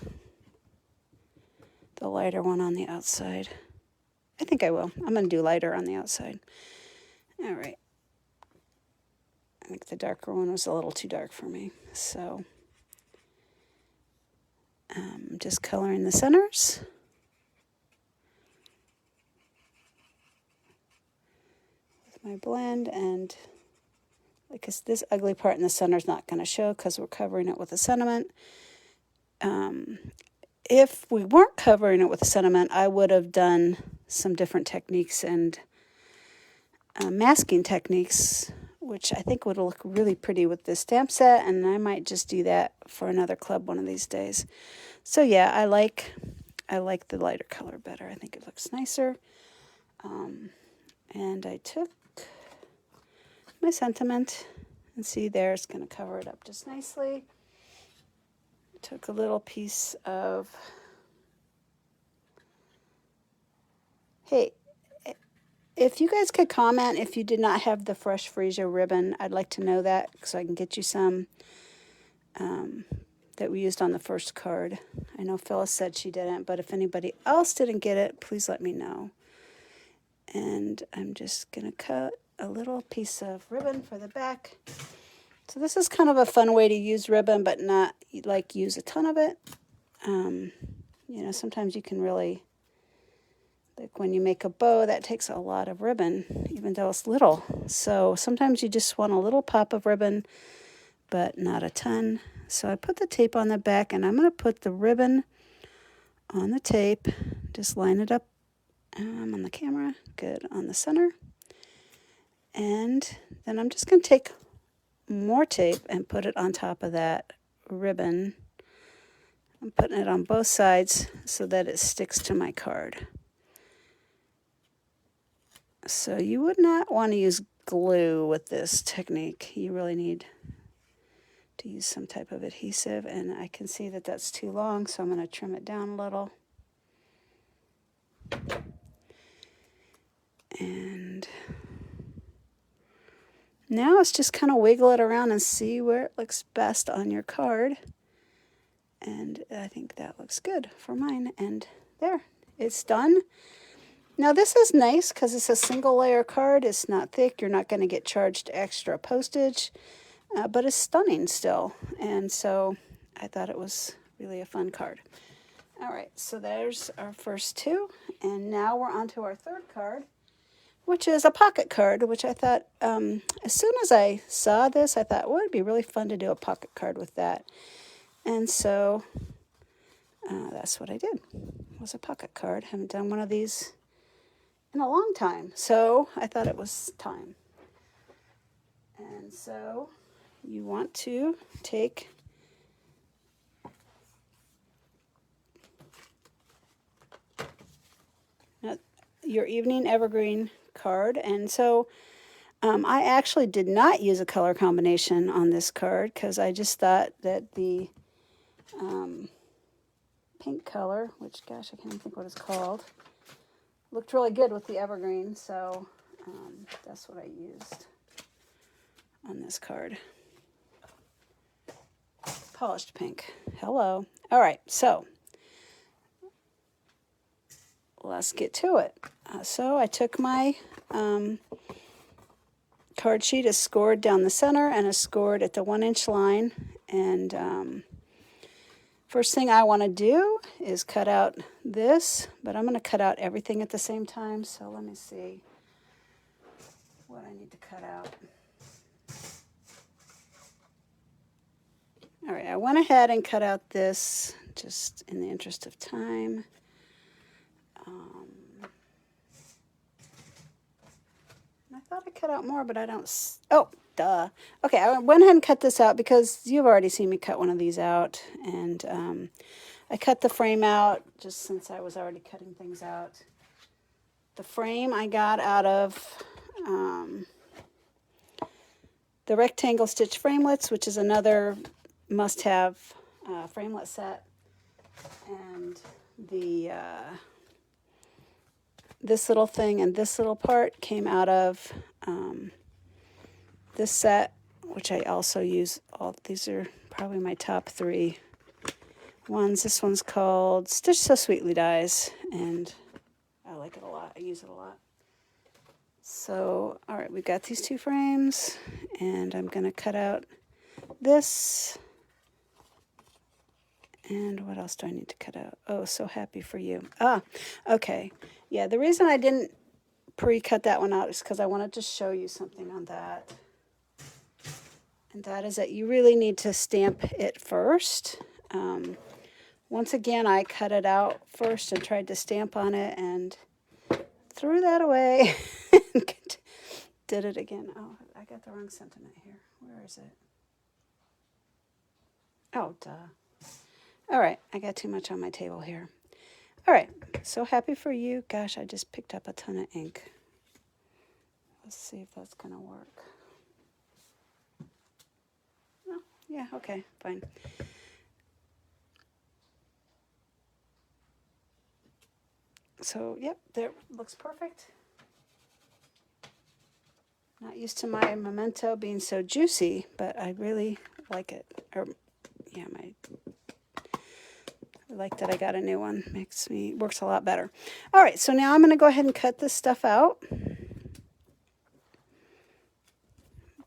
the lighter one on the outside. I think I will. I'm going to do lighter on the outside. All right. I think the darker one was a little too dark for me. So I'm just coloring the centers. With my blend, and because this ugly part in the center is not going to show because we're covering it with a sentiment. If we weren't covering it with a sentiment, I would have done some different techniques and masking techniques which I think would look really pretty with this stamp set, and I might just do that for another club one of these days. So yeah, I like the lighter color better. I think it looks nicer. And I took my sentiment, and see there, it's going to cover it up just nicely. Took a little piece of, hey, if you guys could comment if you did not have the Fresh Freesia ribbon, I'd like to know that so I can get you some that we used on the first card. I know Phyllis said she didn't, but if anybody else didn't get it, please let me know. And I'm just going to cut a little piece of ribbon for the back. So this is kind of a fun way to use ribbon, but not like use a ton of it. You know, sometimes you can really, like when you make a bow, that takes a lot of ribbon, even though it's little. So sometimes you just want a little pop of ribbon, but not a ton. So I put the tape on the back, and I'm going to put the ribbon on the tape. Just line it up on the camera, good, on the center. And then I'm just going to take more tape and put it on top of that ribbon. I'm putting it on both sides so that it sticks to my card. So you would not want to use glue with this technique. You really need to use some type of adhesive, and I can see that that's too long, so I'm going to trim it down a little. And now it's just kind of wiggle it around and see where it looks best on your card. And I think that looks good for mine. And there, it's done. Now this is nice because it's a single layer card. It's not thick. You're not going to get charged extra postage, but it's stunning still. And so I thought it was really a fun card. All right, so there's our first two. And now we're on to our third card, which is a pocket card, which I thought, as soon as I saw this, I thought, well, it'd be really fun to do a pocket card with that. And so that's what I did, was a pocket card. Haven't done one of these in a long time, so I thought it was time. And so you want to take your evening evergreen card. And so I actually did not use a color combination on this card because I just thought that the pink color, which, gosh, I can't even think what it's called, looked really good with the evergreen. So that's what I used on this card. Polished pink. Hello. All right, so let's get to it. So I took my card sheet, is scored down the center and is scored at the 1-inch line. And first thing I want to do is cut out this, but I'm going to cut out everything at the same time. So let me see what I need to cut out. All right, I went ahead and cut out this just in the interest of time. I thought I cut out more, but I don't. Oh, duh. Okay, I went ahead and cut this out because you've already seen me cut one of these out. And I cut the frame out just since I was already cutting things out. The frame I got out of the rectangle stitch framelets, which is another must-have framelit set. And the this little thing and this little part came out of this set, which I also use. All these are probably my top 3 ones. This one's called Stitch So Sweetly Dies, and I like it a lot. I use it a lot. So, all right, we've got these 2 frames, and I'm going to cut out this. And what else do I need to cut out? Oh, So Happy for You. Ah, okay. Yeah, the reason I didn't pre-cut that one out is because I wanted to show you something on that. And that is that you really need to stamp it first. Once again, I cut it out first and tried to stamp on it and threw that away. Did it again. Oh, I I got the wrong sentiment here. Where is it? Oh, duh. All right, I got too much on my table here. All right, so happy for you. Gosh, I just picked up a ton of ink. Let's see if that's gonna work. Oh, yeah, okay, fine. So, yep, there, looks perfect. Not used to my Memento being so juicy, but I really like it. Or, yeah, I like that I got a new one. Works a lot better. All right, so now I'm going to go ahead and cut this stuff out.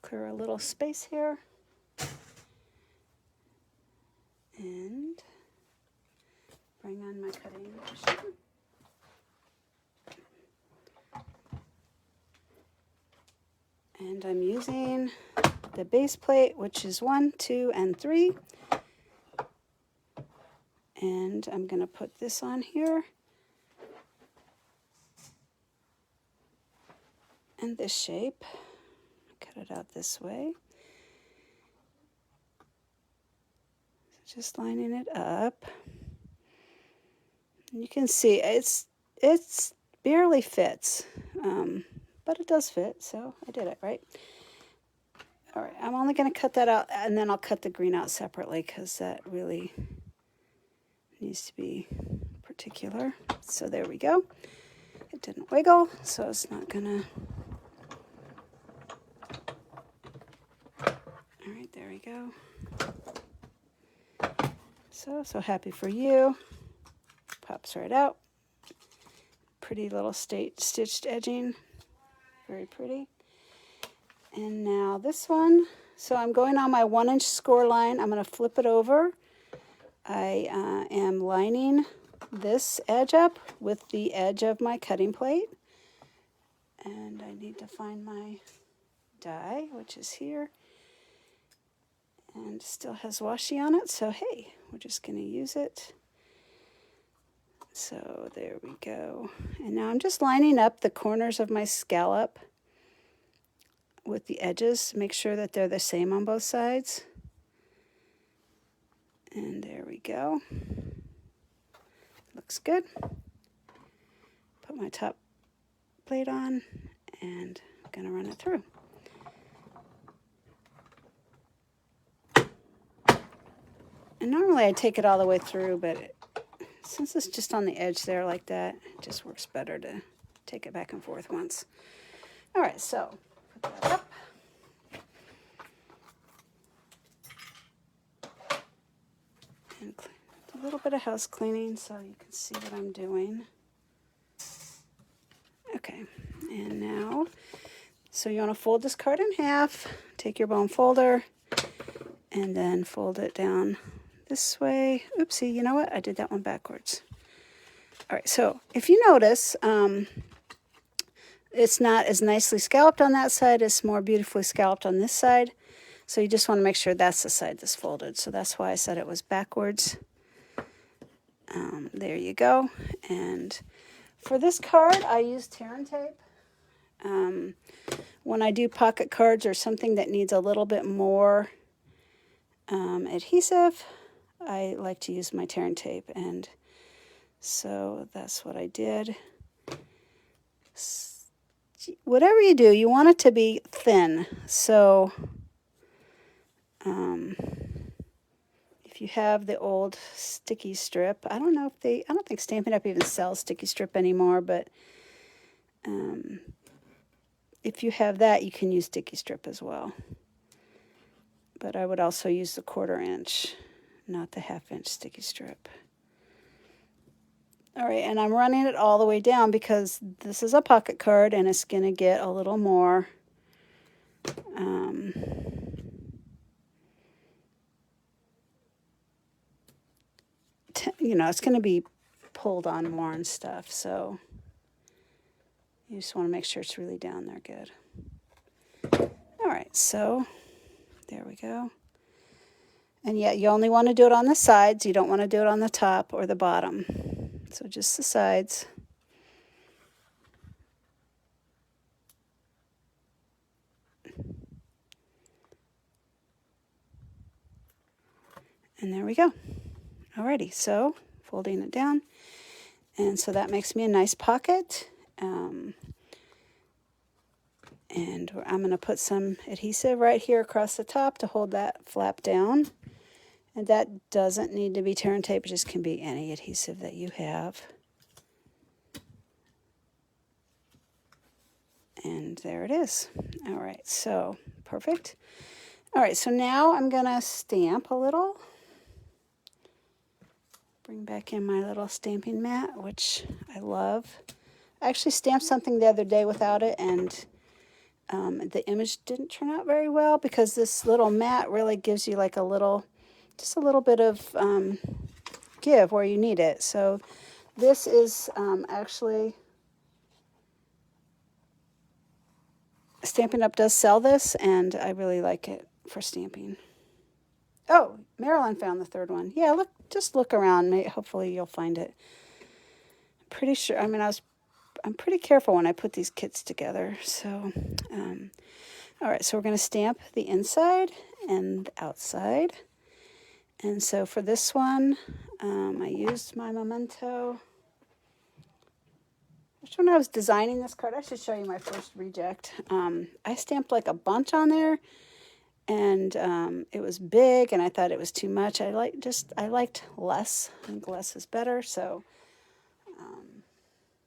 Clear a little space here. And bring on my cutting machine. And I'm using the base plate, which is 1, 2, and 3. And I'm going to put this on here. And this shape. Cut it out this way. So just lining it up. And you can see it's barely fits. But it does fit, so I did it, right? All right, I'm only going to cut that out, and then I'll cut the green out separately because that really needs to be particular. So there we go. It didn't wiggle, so it's not going to... All right, there we go. So happy for you. Pops right out. Pretty little stitched edging. Very pretty. And now this one. So I'm going on my 1-inch score line. I'm going to flip it over. I am lining this edge up with the edge of my cutting plate. And I need to find my die, which is here. And still has washi on it, so hey, we're just going to use it. So there we go. And now I'm just lining up the corners of my scallop with the edges. Make sure that they're the same on both sides. And there we go. Looks good. Put my top plate on and I'm going to run it through. And normally I take it all the way through, but since it's just on the edge there like that, it just works better to take it back and forth once. All right, so put that up. And a little bit of house cleaning so you can see what I'm doing. Okay, and now, so you want to fold this card in half, take your bone folder, and then fold it down this way. Oopsie, you know what? I did that one backwards. All right, so if you notice, it's not as nicely scalloped on that side. It's more beautifully scalloped on this side. So you just want to make sure that's the side that's folded. So that's why I said it was backwards. There you go. And for this card, I use tear and tape. When I do pocket cards or something that needs a little bit more adhesive, I like to use my tear and tape, and so that's what I did. Whatever you do, you want it to be thin. So if you have the old sticky strip, I don't think Stampin' Up! Even sells sticky strip anymore, but if you have that, you can use sticky strip as well. But I would also use the 1/4 inch, not the 1/2 inch sticky strip. All right, and I'm running it all the way down because this is a pocket card and it's going to get a little more it's going to be pulled on more and stuff, so you just want to make sure it's really down there good. All right, so there we go. And yet you only want to do it on the sides. You don't want to do it on the top or the bottom. So just the sides. And there we go. Alrighty, so folding it down. And so that makes me a nice pocket. And I'm going to put some adhesive right here across the top to hold that flap down. And that doesn't need to be turn tape, it just can be any adhesive that you have. And there it is. All right, so perfect. All right, so now I'm going to stamp a little. Bring back in my little stamping mat, which I love. I actually stamped something the other day without it, and the image didn't turn out very well because this little mat really gives you like a little, just a little bit of give where you need it. So this is actually, Stampin' Up! Does sell this, and I really like it for stamping. Oh, Marilyn found the third one. Yeah, look, just look around. Hopefully you'll find it. I'm pretty sure, I'm pretty careful when I put these kits together. So, all right, so we're going to stamp the inside and the outside. And so for this one, I used my Memento. Actually, when I was designing this card, I should show you my first reject. I stamped like a bunch on there, and it was big, and I thought it was too much. I liked less. I think less is better, so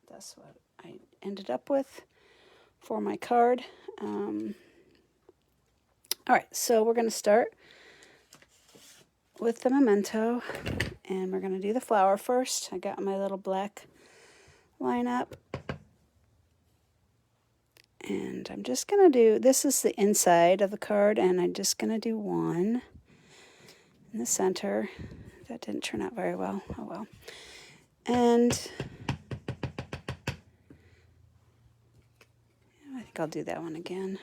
that's what I ended up with for my card. All right, so we're going to start with the Memento, and we're going to do the flower first. I got my little black line up, and I'm just going to do, this is the inside of the card, and I'm just going to do one in the center. That didn't turn out very well. Oh well. And I think I'll do that one again.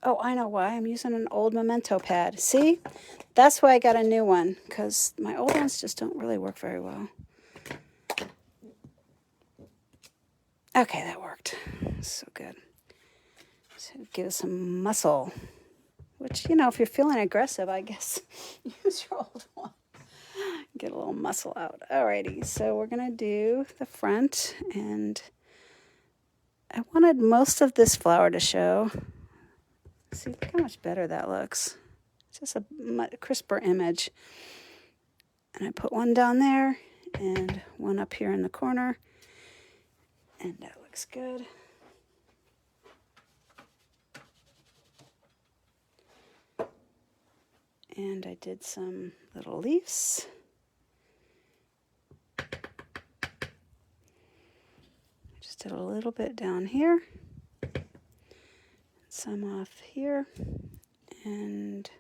Oh, I know why. I'm using an old Memento pad. See? That's why I got a new one, because my old ones just don't really work very well. Okay, that worked. So good. So give it some muscle. Which, you know, if you're feeling aggressive, I guess use your old one. Get a little muscle out. Alrighty, so we're going to do the front, and I wanted most of this flower to show. See, look how much better that looks. It's just a crisper image. And I put one down there and one up here in the corner, and that looks good. And I did some little leaves. Just did a little bit down here, some off here, and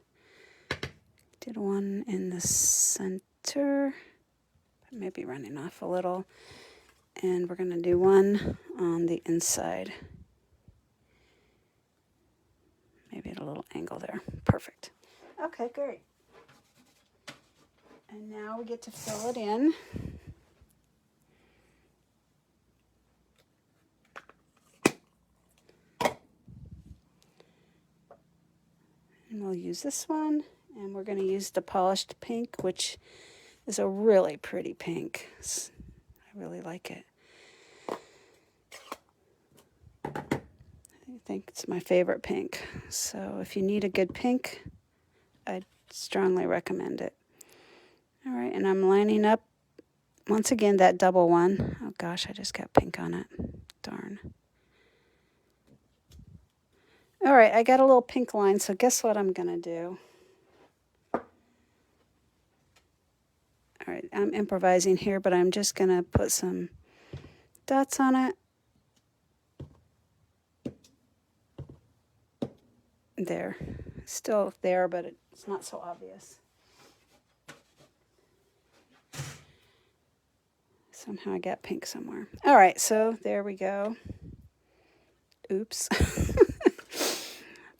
did one in the center, maybe running off a little, and we're going to do one on the inside, maybe at a little angle there. Perfect. Okay, great. And now we get to fill it in. And we'll use this one, and we're going to use the polished pink, which is a really pretty pink. I really like it. I think it's my favorite pink. So if you need a good pink, I'd strongly recommend it. All right, and I'm lining up, once again, that double one. Oh gosh, I just got pink on it. Darn. All right, I got a little pink line, so guess what I'm going to do? All right, I'm improvising here, but I'm just going to put some dots on it. There. Still there, but it's not so obvious. Somehow I got pink somewhere. All right, so there we go. Oops.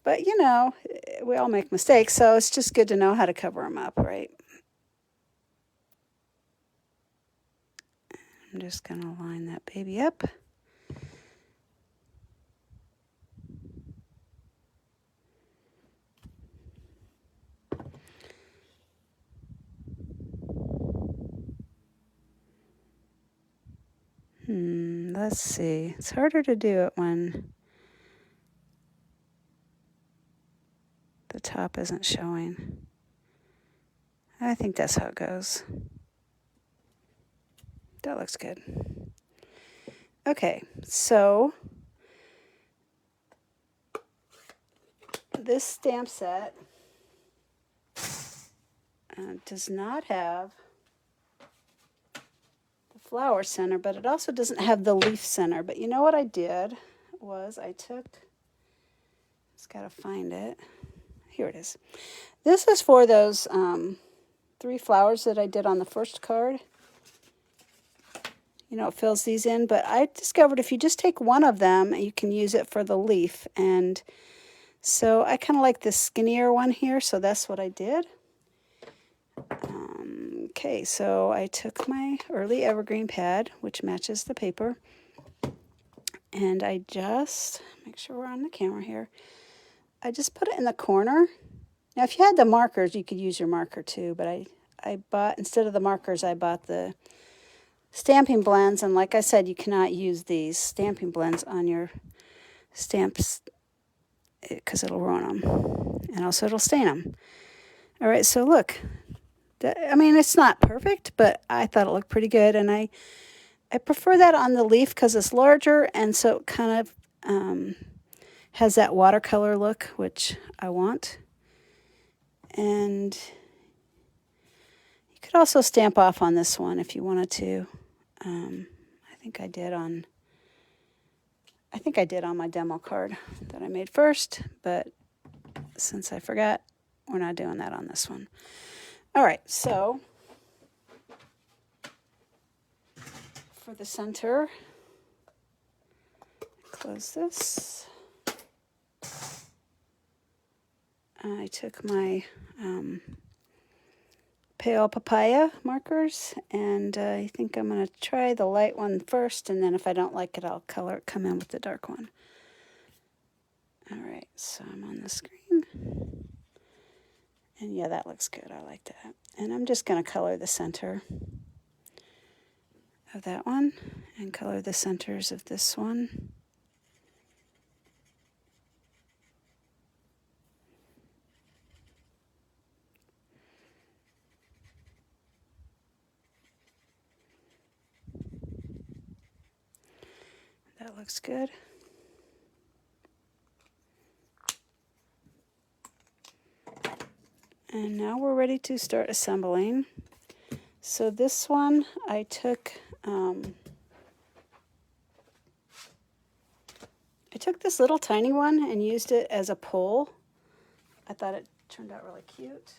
But, you know, we all make mistakes, so it's just good to know how to cover them up, right? I'm just going to line that baby up. let's see. It's harder to do it when the top isn't showing. I think that's how it goes. That looks good. Okay, so this stamp set does not have the flower center, but it also doesn't have the leaf center. But you know what I did was I took, just got to find it. Here it is. This is for those 3 flowers that I did on the first card. You know, it fills these in, but I discovered if you just take one of them, you can use it for the leaf. And so I kind of like the skinnier one here, so that's what I did. Okay, so I took my early evergreen pad, which matches the paper, and I just, make sure we're on the camera here, I just put it in the corner. Now, if you had the markers, you could use your marker too, but I bought, instead of the markers, I bought the stamping blends, and like I said, you cannot use these stamping blends on your stamps because it'll ruin them, and also it'll stain them. All right, so look. I mean, it's not perfect, but I thought it looked pretty good, and I prefer that on the leaf because it's larger, and so it kind of has that watercolor look, which I want. And you could also stamp off on this one if you wanted to. I think I did on my demo card that I made first, but since I forgot, we're not doing that on this one. All right, so for the center, close this. I took my pale papaya markers, and I think I'm going to try the light one first, and then if I don't like it, I'll come in with the dark one. All right, so I'm on the screen. And yeah, that looks good. I like that. And I'm just going to color the center of that one and color the centers of this one. That looks good. And now we're ready to start assembling. So this one I took this little tiny one and used it as a pole. I thought it turned out really cute.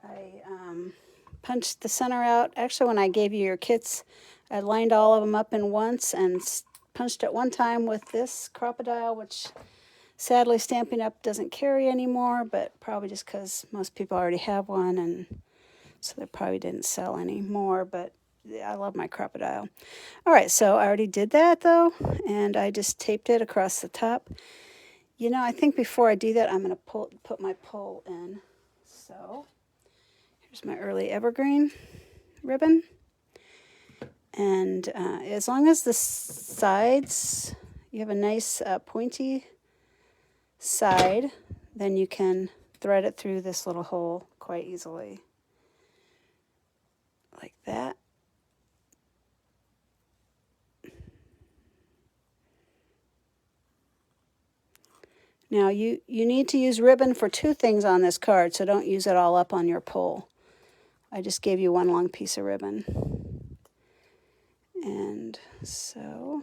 I punched the center out. Actually, when I gave you your kits, I lined all of them up in once and punched it one time with this crocodile, which sadly Stampin' Up! Doesn't carry anymore, but probably just because most people already have one, and so they probably didn't sell any more, but I love my crocodile. All right, so I already did that, though, and I just taped it across the top. You know, I think before I do that, I'm going to put my pole in. So here's my early evergreen ribbon. And as long as the sides, you have a nice pointy side, then you can thread it through this little hole quite easily. Like that. Now you need to use ribbon for 2 things on this card, so don't use it all up on your pole. I just gave you one long piece of ribbon. And so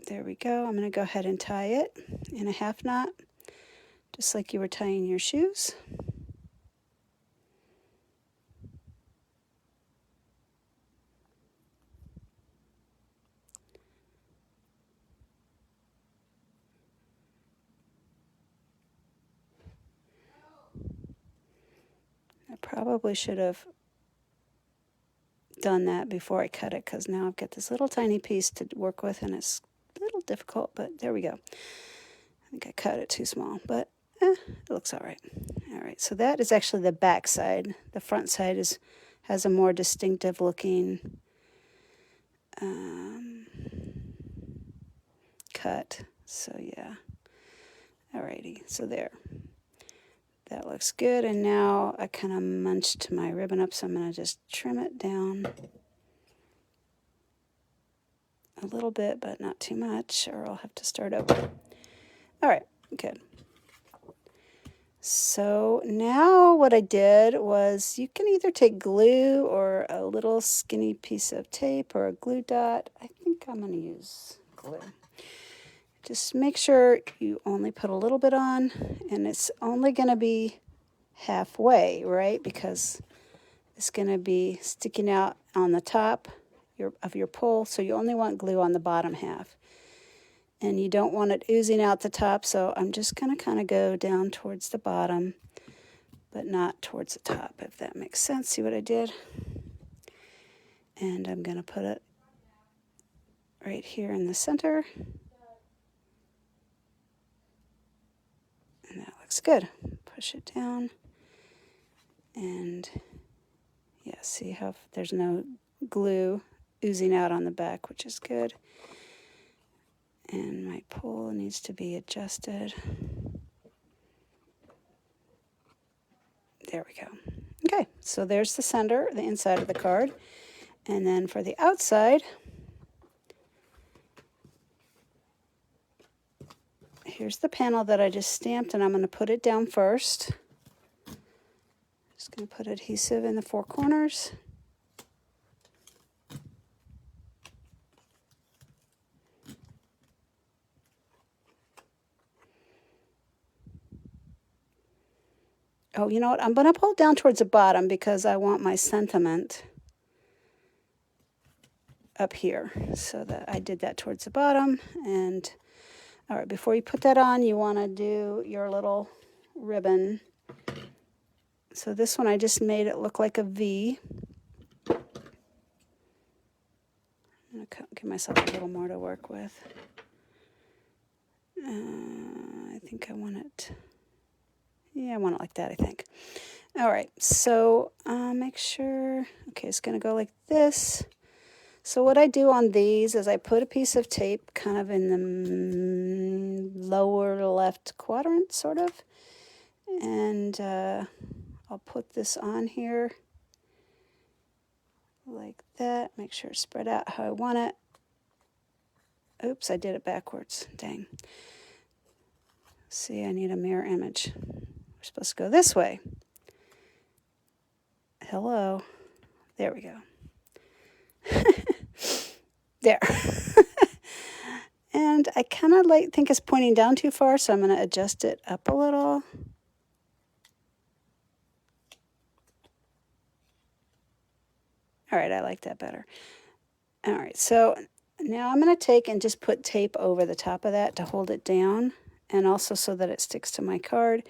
there we go. I'm going to go ahead and tie it in a half knot, just like you were tying your shoes. I probably should have done that before I cut it, because now I've got this little tiny piece to work with, and it's a little difficult, but there we go. I think I cut it too small, but it looks all right. All right, so that is actually the back side. The front side has a more distinctive looking cut. So yeah, alrighty, so there. That looks good, and now I kind of munched my ribbon up, so I'm going to just trim it down a little bit, but not too much, or I'll have to start over. All right, good. So now what I did was, you can either take glue or a little skinny piece of tape or a glue dot. I think I'm going to use glue. Just make sure you only put a little bit on, and it's only going to be halfway, right? Because it's going to be sticking out on the top of your pole, so you only want glue on the bottom half. And you don't want it oozing out the top, so I'm just going to kind of go down towards the bottom, but not towards the top, if that makes sense. See what I did? And I'm going to put it right here in the center. And that looks good. Push it down. And yeah, see how there's no glue oozing out on the back, which is good. And my pole needs to be adjusted. There we go. Okay, so there's the center, the inside of the card. And then for the outside, here's the panel that I just stamped, and I'm going to put it down first. Just going to put adhesive in the four corners. Oh, you know what? I'm going to pull it down towards the bottom because I want my sentiment up here. So that I did that towards the bottom. And all right, before you put that on, you want to do your little ribbon. So this one, I just made it look like a V. I'm going to give myself a little more to work with. I think I want it, yeah, I want it like that, I think. All right, so make sure, okay, it's going to go like this. So what I do on these is I put a piece of tape kind of in the lower left quadrant, sort of. And I'll put this on here like that. Make sure it's spread out how I want it. Oops, I did it backwards. Dang. See, I need a mirror image. We're supposed to go this way. Hello. There we go. There. And I kind of think it's pointing down too far, so I'm going to adjust it up a little. All right, I like that better. All right, so now I'm going to take and just put tape over the top of that to hold it down, and also so that it sticks to my card.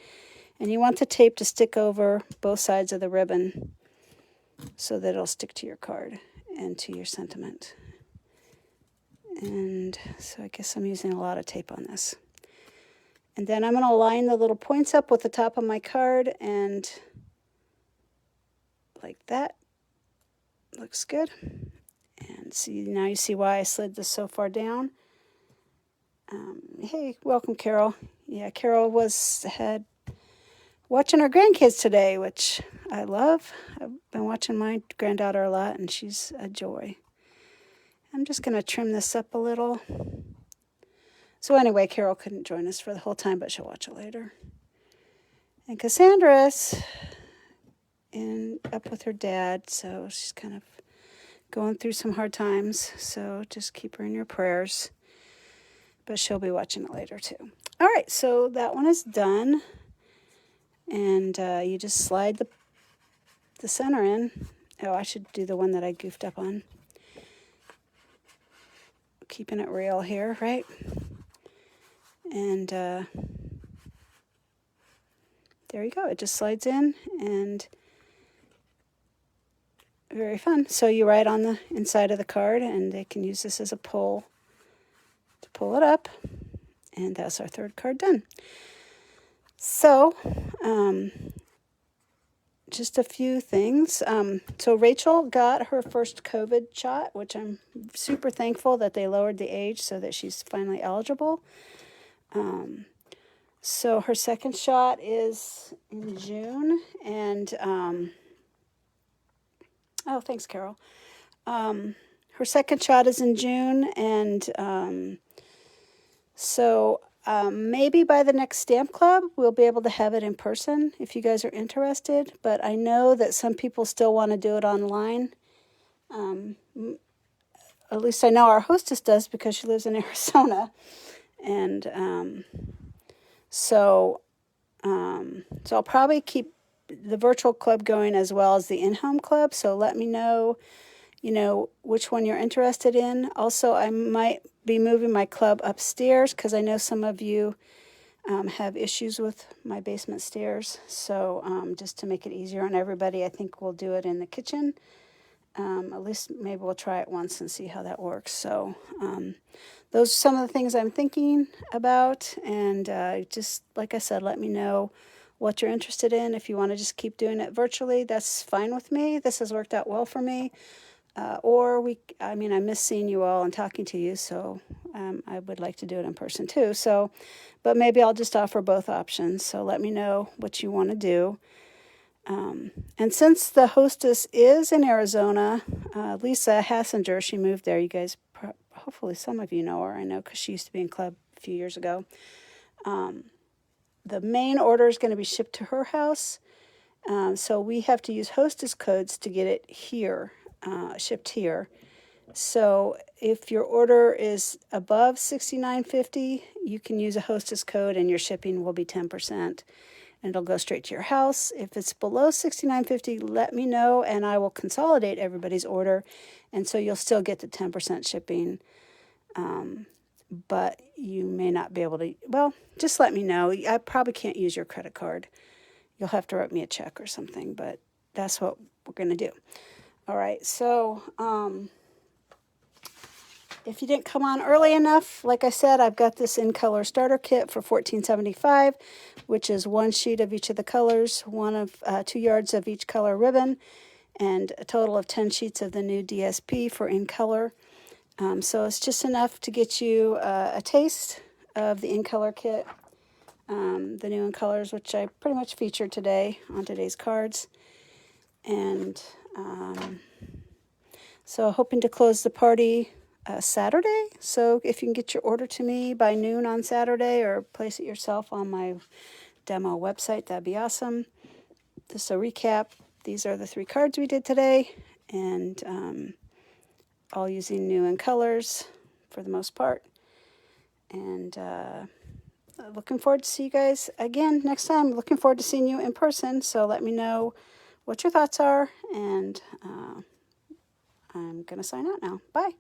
And you want the tape to stick over both sides of the ribbon so that it'll stick to your card and to your sentiment. And so I guess I'm using a lot of tape on this. And then I'm going to line the little points up with the top of my card, and like that. Looks good. And see, now you see why I slid this so far down. Hey, welcome, Carol. Yeah, Carol had watching her grandkids today, which I love. I've been watching my granddaughter a lot, and she's a joy. I'm just going to trim this up a little. So anyway, Carol couldn't join us for the whole time, but she'll watch it later. And Cassandra's up with her dad, so she's kind of going through some hard times, so just keep her in your prayers. But she'll be watching it later too. All right, so that one is done. And you just slide the center in. Oh, I should do the one that I goofed up on. Keeping it real here, right? And there you go. It just slides in, and very fun. So you write on the inside of the card, and they can use this as a pull to pull it up. And that's our third card done. So just a few things. So Rachel got her first COVID shot, which I'm super thankful that they lowered the age so that she's finally eligible. So her second shot is in June, and oh, thanks, Carol. Her second shot is in June, and so maybe by the next stamp club, we'll be able to have it in person if you guys are interested. But I know that some people still want to do it online. At least I know our hostess does because she lives in Arizona. And so I'll probably keep the virtual club going as well as the in-home club. So let me know, which one you're interested in. Also, I might be moving my club upstairs because I know some of you have issues with my basement stairs. So just to make it easier on everybody, I think we'll do it in the kitchen. At least maybe we'll try it once and see how that works. So those are some of the things I'm thinking about. And just like I said, let me know what you're interested in. If you want to just keep doing it virtually, that's fine with me. This has worked out well for me. I miss seeing you all and talking to you, so I would like to do it in person too. So, but maybe I'll just offer both options. So let me know what you want to do. And since the hostess is in Arizona, Lisa Hassinger, she moved there. You guys, hopefully some of you know her. I know because she used to be in club a few years ago. The main order is going to be shipped to her house. So we have to use hostess codes to get it here. Shipped here. So if your order is above $69.50, you can use a hostess code and your shipping will be 10%. And it'll go straight to your house. If it's below $69.50, let me know and I will consolidate everybody's order. And so you'll still get the 10% shipping. But you may not be able to, well, just let me know. I probably can't use your credit card. You'll have to write me a check or something, but that's what we're going to do. All right, so if you didn't come on early enough, like I said, I've got this in color starter kit for $14.75, which is one sheet of each of the colors, 2 yards of each color ribbon, and a total of 10 sheets of the new DSP for in color. So it's just enough to get you a taste of the in color kit, the new in colors, which I pretty much featured today on today's cards. And so hoping to close the party Saturday. So if you can get your order to me by noon on Saturday or place it yourself on my demo website, that'd be awesome. Just a recap, these are the 3 cards we did today, and all using new in colors for the most part. And looking forward to see you guys again next time. Looking forward to seeing you in person. So let me know what your thoughts are, and I'm going to sign out now. Bye.